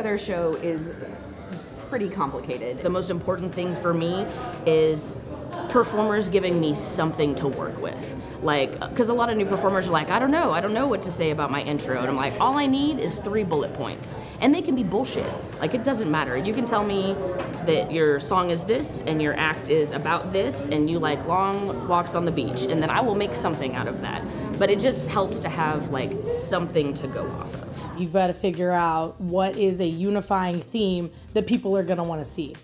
Their show is pretty complicated. The most important thing for me is performers giving me something to work with. Like, because a lot of new performers are like, I don't know what to say about my intro. And I'm like, all I need is 3 bullet points. And they can be bullshit. Like, it doesn't matter. You can tell me that your song is this and your act is about this and you like long walks on the beach, and then I will make something out of that. But it just helps to have like something to go off of. You've got to figure out what is a unifying theme that people are going to want to see.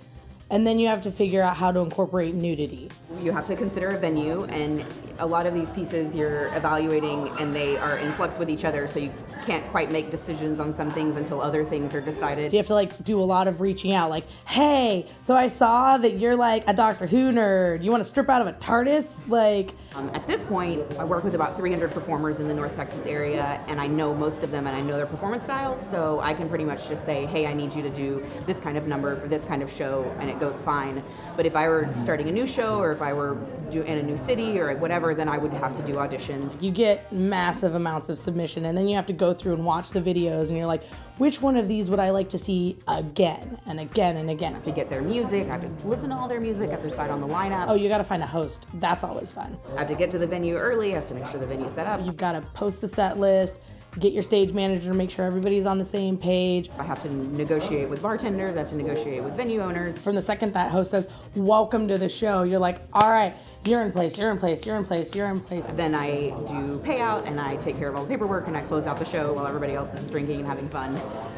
And then you have to figure out how to incorporate nudity. You have to consider a venue, and a lot of these pieces you're evaluating and they are in flux with each other, so you can't quite make decisions on some things until other things are decided. So you have to like do a lot of reaching out, like, hey, so I saw that you're like a Doctor Who nerd. You want to strip out of a TARDIS? Like, at this point, I work with about 300 performers in the North Texas area, and I know most of them and I know their performance styles, so I can pretty much just say, hey, I need you to do this kind of number for this kind of show, and it goes fine. But if I were starting a new show, or if I were in a new city or whatever, then I would have to do auditions. You get massive amounts of submission, and then you have to go through and watch the videos, and you're like, which one of these would I like to see again and again and again? I have to get their music, I have to listen to all their music, I have to decide on the lineup. Oh, you gotta find a host. That's always fun. I have to get to the venue early, I have to make sure the venue's set up. You've gotta post the set list, get your stage manager to make sure everybody's on the same page. I have to negotiate with bartenders, I have to negotiate with venue owners. From the second that host says, welcome to the show, you're like, all right, you're in place, you're in place, you're in place, you're in place. Then I do payout, and I take care of all the paperwork, and I close out the show while everybody else is drinking and having fun.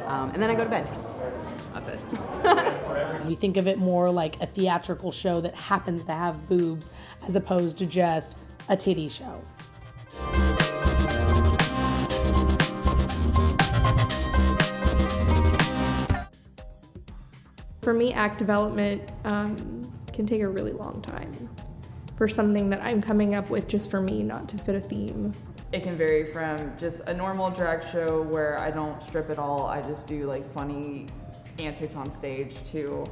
And then I go to bed. That's it. You think of it more like a theatrical show that happens to have boobs as opposed to just a titty show. For me, act development can take a really long time for something that I'm coming up with just for me, not to fit a theme. It can vary from just a normal drag show where I don't strip at all, I just do like funny antics on stage, to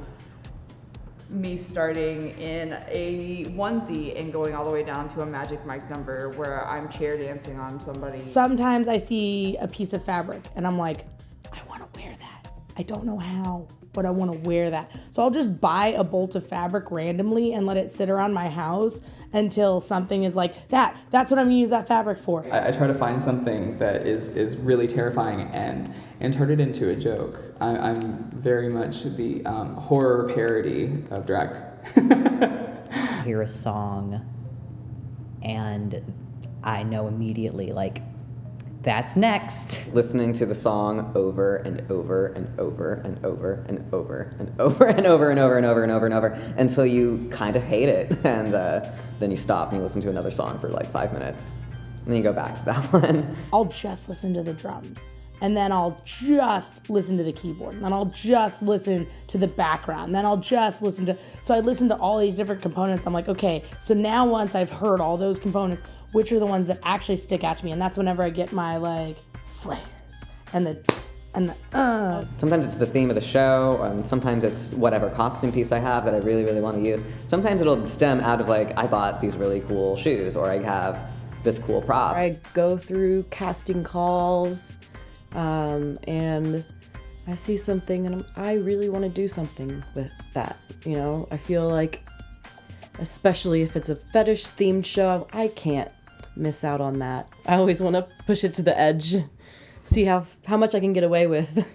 me starting in a onesie and going all the way down to a Magic Mike number where I'm chair dancing on somebody. Sometimes I see a piece of fabric and I'm like, I want to wear that. I don't know how, but I want to wear that. So I'll just buy a bolt of fabric randomly and let it sit around my house until something is like, that's what I'm gonna use that fabric for. I try to find something that is really terrifying and turn it into a joke. I'm very much the horror parody of drag. Hear a song and I know immediately, like, that's next. Listening to the song over and over and over and over and over and over and over and over and over and over and over until you kind of hate it, and then you stop and you listen to another song for like 5 minutes, and then you go back to that one. I'll just listen to the drums, and then I'll just listen to the keyboard, and then I'll just listen to the background, and then I'll just listen to, so I listen to all these different components. I'm like, okay, so now once I've heard all those components, which are the ones that actually stick out to me? And that's whenever I get my like flares and the Sometimes it's the theme of the show, and sometimes it's whatever costume piece I have that I really, really want to use. Sometimes it'll stem out of like, I bought these really cool shoes, or I have this cool prop. I go through casting calls, and I see something and I really want to do something with that. You know, I feel like, especially if it's a fetish themed show, I can't miss out on that. I always want to push it to the edge, see how much I can get away with.